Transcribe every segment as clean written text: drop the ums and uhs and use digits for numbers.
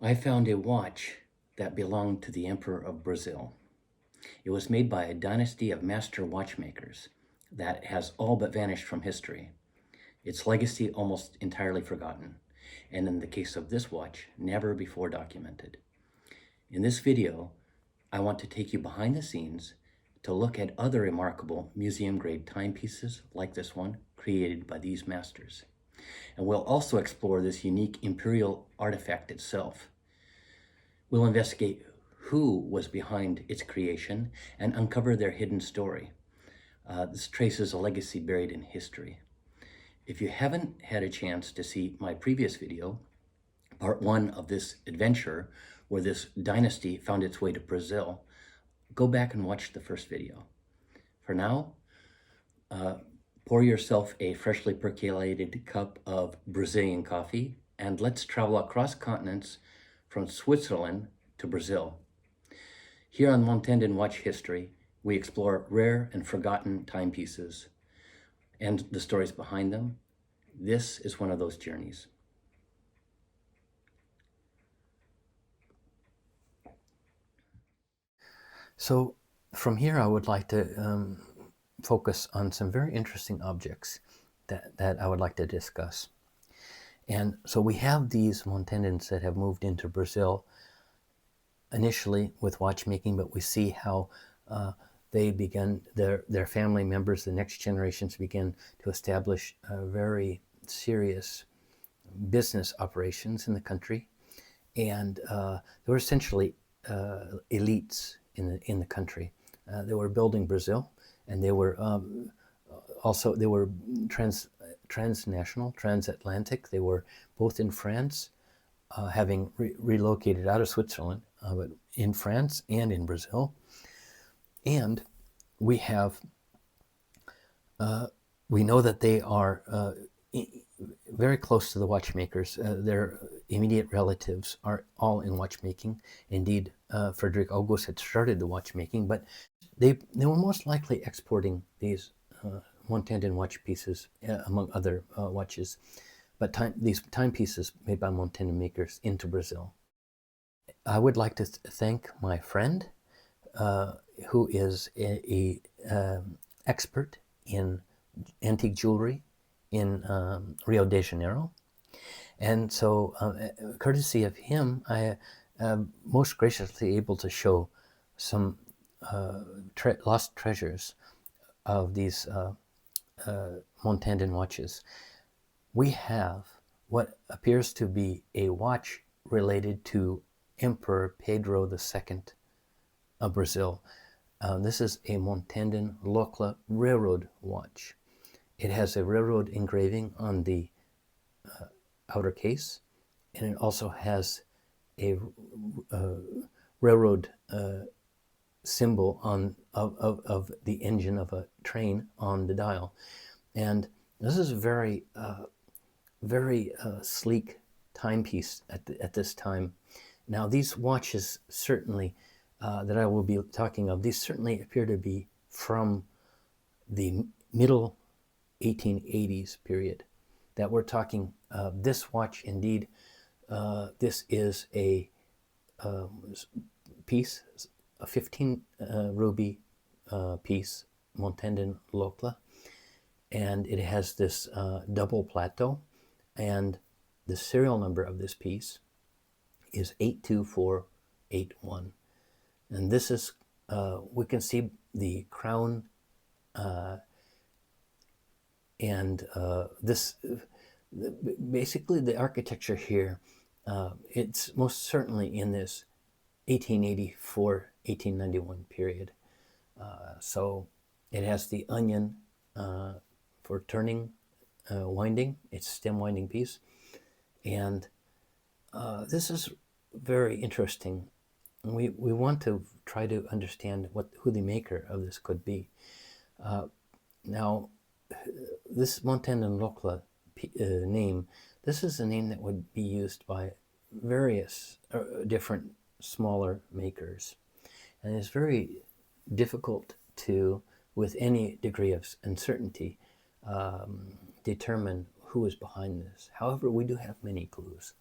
I found a watch that belonged to the Emperor of Brazil. It was made by a dynasty of master watchmakers that has all but vanished from history. Its legacy almost entirely forgotten, and in the case of this watch, never before documented. In this video, I want to take you behind the scenes to look at other remarkable museum-grade timepieces like this one, created by these masters. And we'll also explore this unique imperial artifact itself. We'll investigate who was behind its creation and uncover their hidden story. This traces a legacy buried in history. If you haven't had a chance to see my previous video, part one of this adventure, where this dynasty found its way to Brazil, go back and watch the first video. For now, pour yourself a freshly percolated cup of Brazilian coffee, and let's travel across continents from Switzerland to Brazil. Here on Montandon Watch History, we explore rare and forgotten timepieces and the stories behind them. This is one of those journeys. So from here, I would like to focus on some very interesting objects that I would like to discuss. And so we have these Montandons that have moved into Brazil initially with watchmaking, but we see how they began, their family members, the next generations began to establish very serious business operations in the country. And they were essentially elites in the country. They were building Brazil, and they were also transnational, transatlantic. They were both in France, having relocated out of Switzerland, but in France and in Brazil. And we have, we know that they are very close to the watchmakers. Their immediate relatives are all in watchmaking. Indeed, Frederick August had started the watchmaking, but they were most likely exporting these Montandon watch pieces, among other watches, but these timepieces made by Montandon makers into Brazil. I would like to thank my friend, who is a expert in antique jewelry in Rio de Janeiro. And so, courtesy of him, I am most graciously able to show some lost treasures of these Montandon watches. We have what appears to be a watch related to Emperor Pedro II of Brazil. This is a Montandon Locle railroad watch. It has a railroad engraving on the outer case, and it also has a railroad symbol of the engine of a train on the dial. And this is a very sleek timepiece at this time. Now, these watches certainly that I will be talking of, these certainly appear to be from the middle 1880s period that we're talking. This watch, indeed, this is a piece, a 15 ruby piece, Montandon Locle, and it has this double plateau, and the serial number of this piece is 82481. And this is, we can see the crown, and this, basically the architecture here, it's most certainly in this 1884-1891 period. So it has the onion for turning, winding, it's stem winding piece. And this is very interesting. We want to try to understand who the maker of this could be. Now, this Montandon Locle name, this is a name that would be used by various different smaller makers. And it's very difficult to, with any degree of uncertainty, determine who is behind this. However, we do have many clues.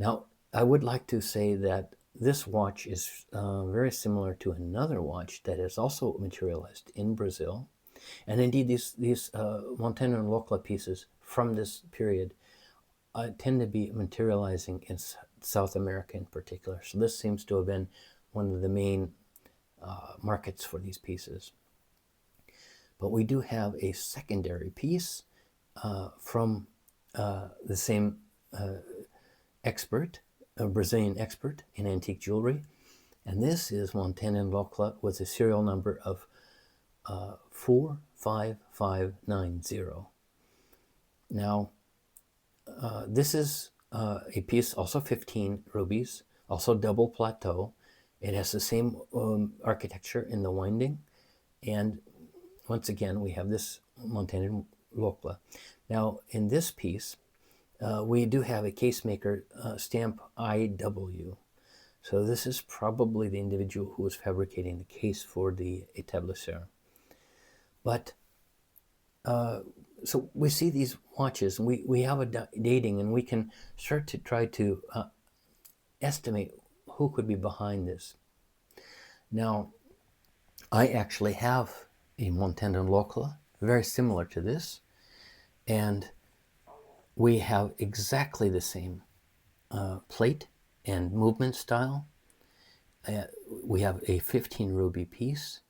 Now, I would like to say that this watch is very similar to another watch that is also materialized in Brazil. And indeed, these Montandon and Locle pieces from this period tend to be materializing in South America in particular. So this seems to have been one of the main markets for these pieces. But we do have a secondary piece from the same expert, a Brazilian expert in antique jewelry. And this is Montandon Locle with a serial number of 45590. Now, this is a piece, also 15 rubies, also double plateau. It has the same architecture in the winding. And once again, we have this Montandon Locle. Now, in this piece, we do have a case maker stamp IW. So this is probably the individual who was fabricating the case for the établisseur. But so we see these watches, and we have a dating, and we can start to try to estimate who could be behind this. Now, I actually have a Montandon Locle, very similar to this, and we have exactly the same plate and movement style. We have a 15 ruby piece,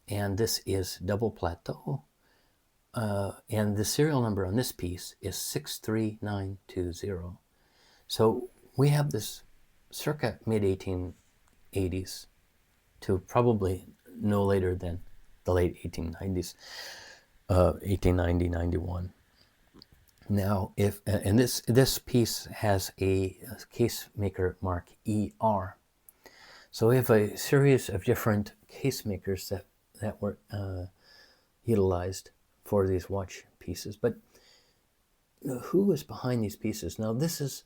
and this is double plateau. And the serial number on this piece is 63920. So we have this circa mid-1880s to probably no later than the late 1890s, 1890, 91. Now, and this piece has a case maker mark ER. So we have a series of different case makers that were utilized for these watch pieces. But who is behind these pieces? Now, this is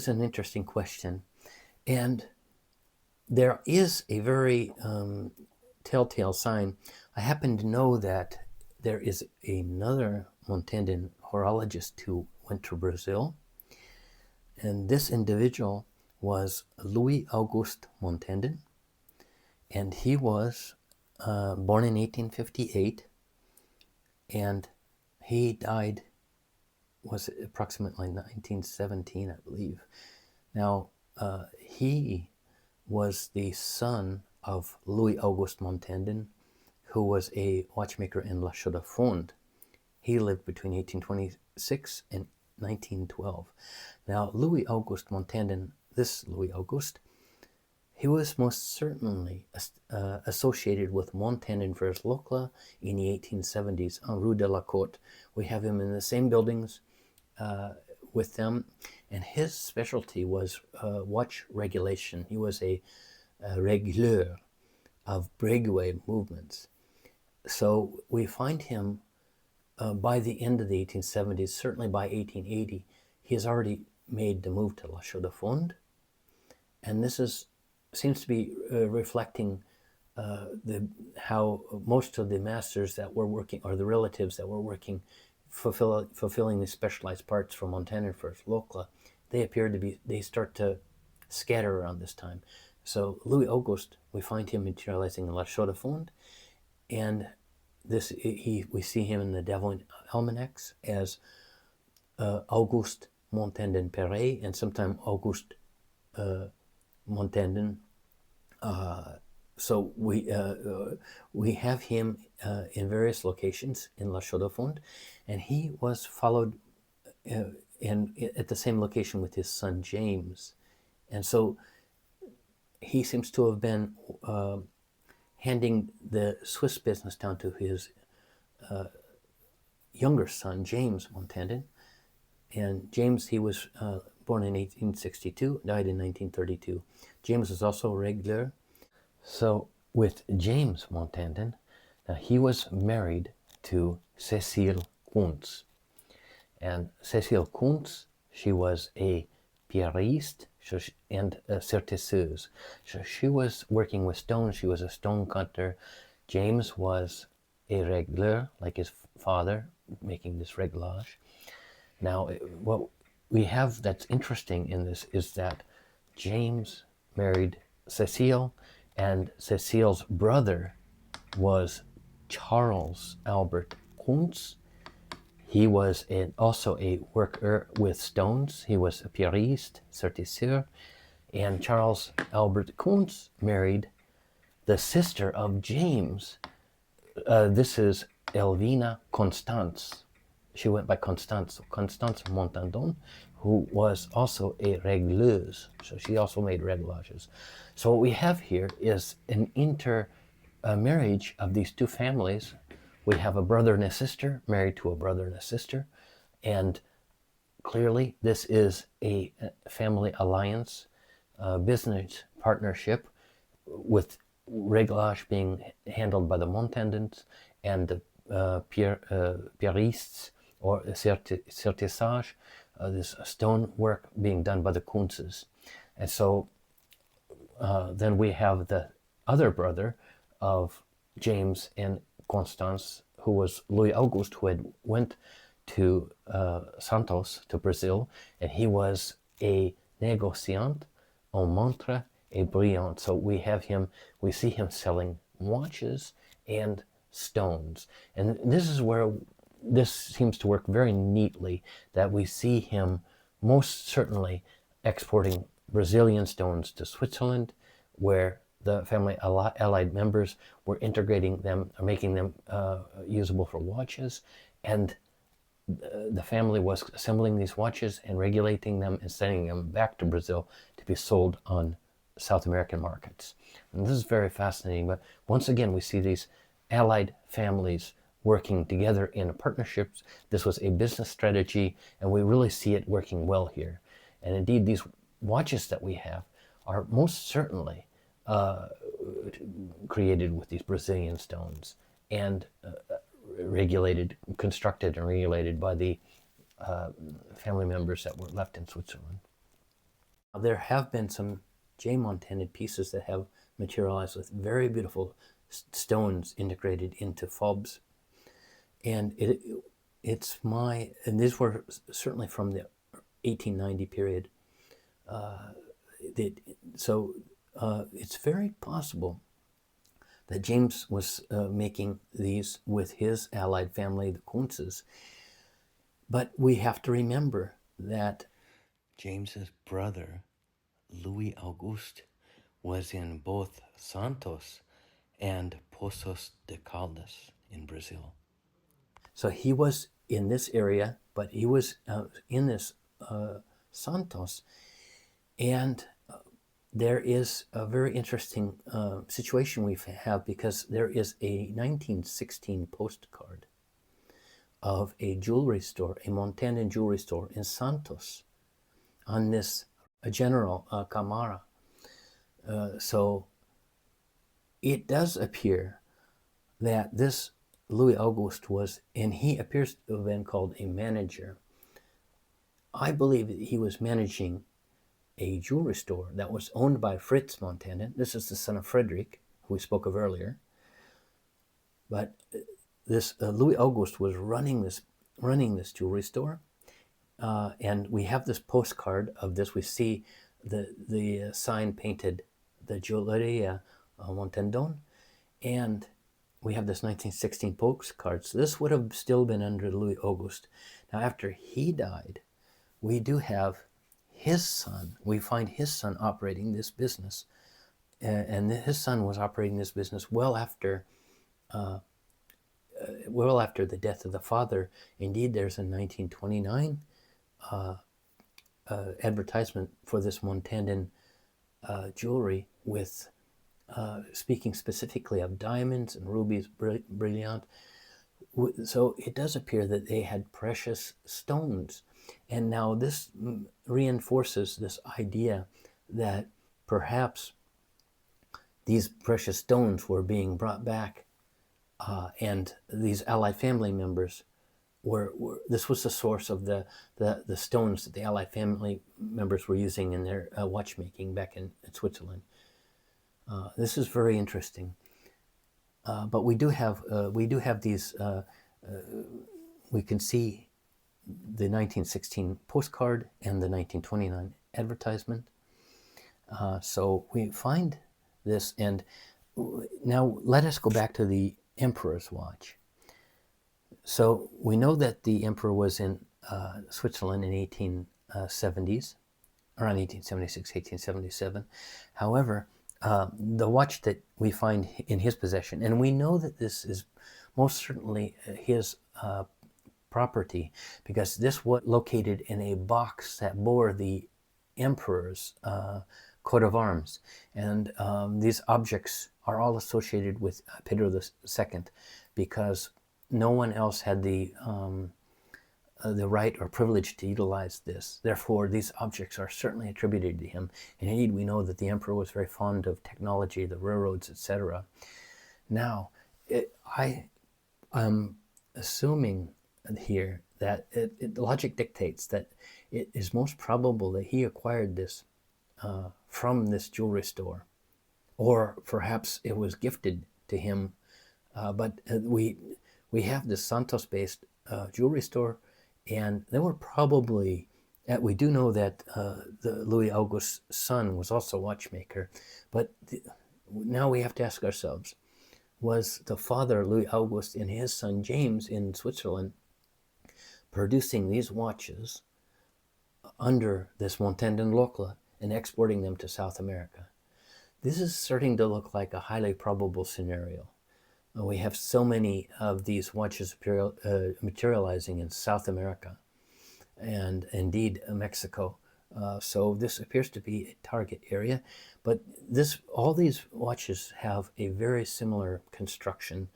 an interesting question, and there is a very telltale sign. I happen to know that there is another Montandon horologist who went to Brazil, and this individual was Louis-Auguste Montandon, and he was born in 1858, and he died, was approximately 1917, I believe. Now, he was the son of Louis-Auguste Montandon, who was a watchmaker in La Chaux-de-Fonds. He lived between 1826 and 1912. Now, Louis-Auguste Montandon, this Louis-Auguste, he was most certainly associated with Montandon vers Locle in the 1870s on Rue de la Côte. We have him in the same buildings with them, and his specialty was watch regulation. He was a régleur of breakaway movements. So we find him by the end of the 1870s, certainly by 1880, he has already made the move to La Chaux-de-Fonds, and this seems to be reflecting how most of the masters that were working, or the relatives that were working, fulfilling the specialized parts for Montandon vers Locle, they start to scatter around this time. So Louis-Auguste, we find him materializing in La Chaux-de-Fonds, and we see him in the Devon almanacs as Auguste Montandon Perret, and sometimes Auguste Montandon. So we have him in various locations in La Chaux-de-Fonds, and he was followed at the same location with his son James, and so he seems to have been handing the Swiss business down to his younger son James Montandon. And James, he was born in 1862, died in 1932. James was also a régleur. So with James Montandon, he was married to Cécile Kunz. And Cécile Kunz, she was a pierriste and a certiceuse. So she was working with stone. She was a stone cutter. James was a régleur, like his father, making this réglage. Now, we have that's interesting in this is that James married Cecile, and Cecile's brother was Charles Albert Kunz. He was also a worker with stones. He was a pierriste, certisseur, and Charles Albert Kunz married the sister of James. This is Elvina Constance. She went by Constance Montandon, who was also a régleuse. So she also made réglages. So what we have here is an intermarriage of these two families. We have a brother and a sister married to a brother and a sister. And clearly this is a family alliance, business partnership, with réglage being handled by the Montandons and the pierristes, or certissage, this stone work being done by the Kunzes. And so then we have the other brother of James and Constance, who was Louis-Auguste, who had went to Santos, to Brazil, and he was a négociant en montre et brillant. So we see him selling watches and stones. And this is where this seems to work very neatly, that we see him most certainly exporting Brazilian stones to Switzerland, where the family allied members were integrating them, or making them usable for watches, and the family was assembling these watches and regulating them and sending them back to Brazil to be sold on South American markets. And this is very fascinating, but once again we see these allied families working together in partnerships. This was a business strategy, and we really see it working well here. And indeed, these watches that we have are most certainly created with these Brazilian stones, and constructed and regulated by the family members that were left in Switzerland. There have been some J. Montandon pieces that have materialized with very beautiful stones integrated into fobs. And and these were certainly from the 1890 period. It's very possible that James was making these with his allied family, the Kunzes. But we have to remember that James's brother, Louis-Auguste, was in both Santos and Poços de Caldas in Brazil. So he was in this area, but he was in this Santos. And there is a very interesting situation we have, because there is a 1916 postcard of a jewelry store, a Montandon jewelry store in Santos, on this General Camara. So it does appear that this Louis-Auguste was, and he appears to have been called a manager. I believe that he was managing a jewelry store that was owned by Fritz Montandon. This is the son of Frederick, who we spoke of earlier. But this Louis-Auguste was running this jewelry store, and we have this postcard of this. We see the sign painted, the Joaillerie Montandon, and we have this 1916 postcard. So this would have still been under Louis-Auguste. Now, after he died, we do have his son. We find his son operating this business, and his son was operating this business well after the death of the father. Indeed, there's a 1929 advertisement for this Montandon jewelry, with speaking specifically of diamonds and rubies brilliant. So it does appear that they had precious stones. And now this reinforces this idea that perhaps these precious stones were being brought back, and these allied family members this was the source of the stones that the allied family members were using in their watchmaking back in Switzerland. This is very interesting. But we do have these. We can see the 1916 postcard and the 1929 advertisement. So we find this, and now let us go back to the emperor's watch. So we know that the emperor was in Switzerland in 1870s, around 1876, 1877. However, the watch that we find in his possession, and we know that this is most certainly his property, because this was located in a box that bore the emperor's coat of arms. And these objects are all associated with Pedro II, because no one else had the right or privilege to utilize this. Therefore, these objects are certainly attributed to him. And indeed, we know that the emperor was very fond of technology, the railroads, etc. Now, I am assuming here that logic dictates that it is most probable that he acquired this from this jewelry store, or perhaps it was gifted to him. But we have this Santos-based jewelry store, and they were probably, we do know that the Louis-Auguste's son was also a watchmaker, but now we have to ask ourselves, was the father, Louis-Auguste, and his son James in Switzerland producing these watches under this Montandon Locle and exporting them to South America? This is starting to look like a highly probable scenario. We have so many of these watches materializing in South America and indeed Mexico. So this appears to be a target area, but all these watches have a very similar construction.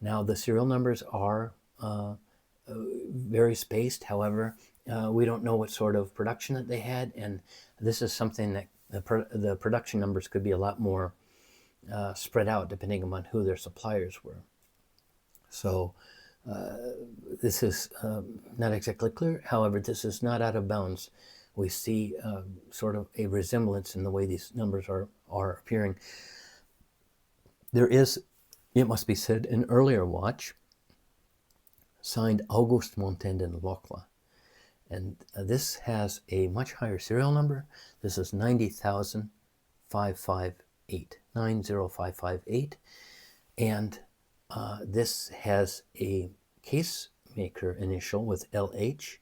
Now the serial numbers are very spaced. However, we don't know what sort of production that they had, and this is something that the production numbers could be a lot more spread out depending upon who their suppliers were. So this is not exactly clear. However, this is not out of bounds. We see sort of a resemblance in the way these numbers are appearing. There is, it must be said, an earlier watch signed Auguste Montandon Locle, and this has a much higher serial number. This is 90,558, 90558, and this has a case maker initial with LH,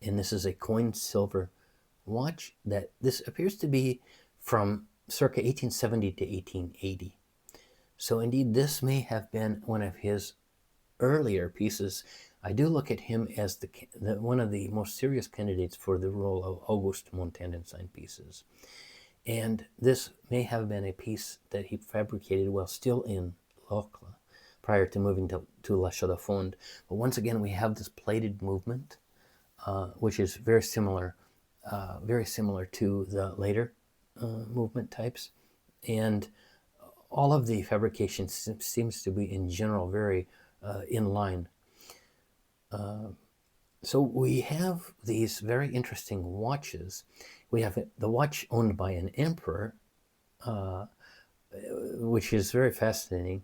and this is a coin silver watch that this appears to be from circa 1870 to 1880. So indeed, this may have been one of his earlier pieces. I do look at him as one of the most serious candidates for the role of Auguste Montandon signed pieces. And this may have been a piece that he fabricated while still in Locle, prior to moving to La Chaux-de-Fonds. But once again, we have this plated movement, which is very similar to the later movement types. And all of the fabrication seems to be, in general, very in line. So we have these very interesting watches. We have the watch owned by an emperor, which is very fascinating.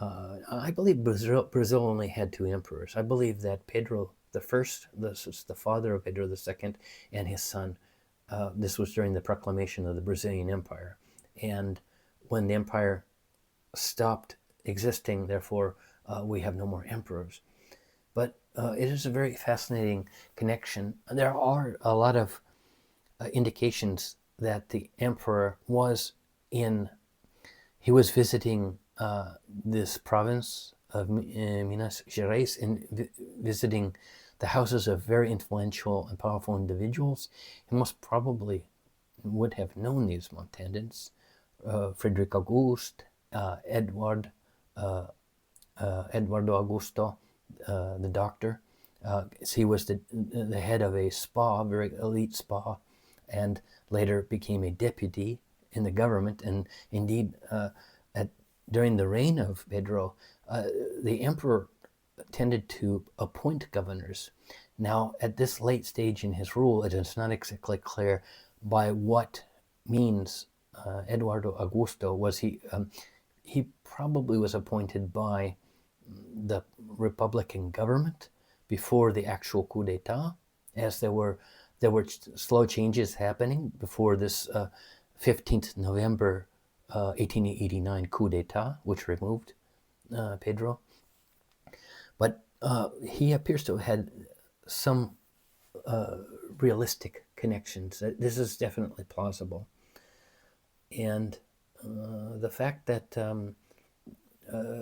I believe Brazil only had two emperors. I believe that Pedro I, this is the father of Pedro II, and his son. This was during the proclamation of the Brazilian Empire. And when the empire stopped existing, therefore, we have no more emperors. But it is a very fascinating connection. There are a lot of indications that the emperor was visiting this province of Minas Gerais and visiting the houses of very influential and powerful individuals. He most probably would have known these Montandons, Frederick Auguste, Eduardo Augusto, the doctor. He was the head of a spa, very elite spa, and later became a deputy in the government. And indeed, during the reign of Pedro, the emperor tended to appoint governors. Now, at this late stage in his rule, it is not exactly clear by what means Eduardo Augusto was he. He probably was appointed by the Republican government, before the actual coup d'etat, as there were slow changes happening before this 15th November 1889 coup d'etat, which removed Pedro. But he appears to have had some realistic connections. This is definitely plausible. And the fact that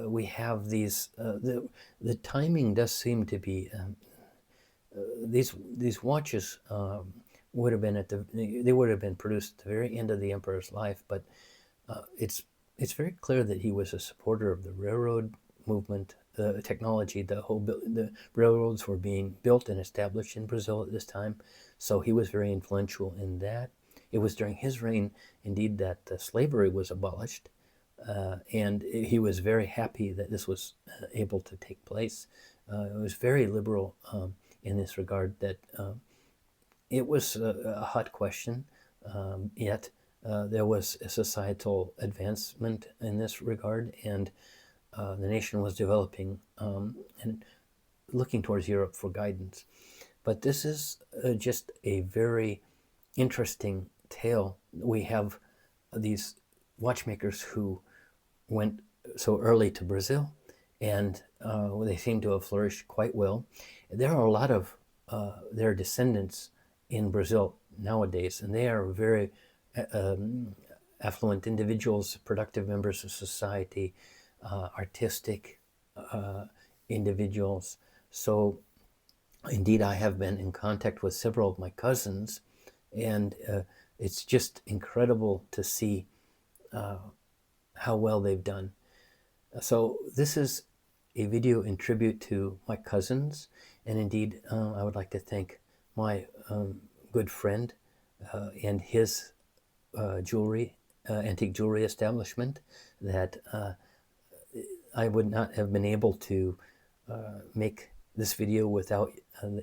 we have these, the timing does seem to be, these watches would have been they would have been produced at the very end of the emperor's life, but it's very clear that he was a supporter of the railroad movement, the technology. The railroads were being built and established in Brazil at this time, so he was very influential in that. It was during his reign, indeed, that slavery was abolished, and he was very happy that this was able to take place. It was very liberal in this regard, that it was a hot question, yet there was a societal advancement in this regard, and the nation was developing and looking towards Europe for guidance. But this is just a very interesting tale. We have these watchmakers who went so early to Brazil, and they seem to have flourished quite well. There are a lot of their descendants in Brazil nowadays, and they are very affluent individuals, productive members of society, artistic individuals. So indeed, I have been in contact with several of my cousins, and it's just incredible to see how well they've done. So this is a video in tribute to my cousins, and indeed I would like to thank my good friend and his jewelry, antique jewelry establishment, that I would not have been able to make this video without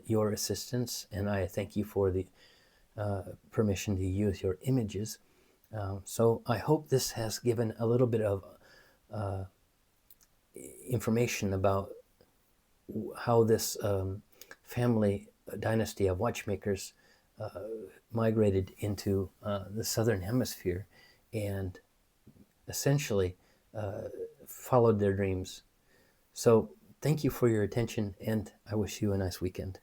your assistance, and I thank you for the permission to use your images. So I hope this has given a little bit of information about how this family dynasty of watchmakers migrated into the southern hemisphere and essentially followed their dreams. So thank you for your attention, and I wish you a nice weekend.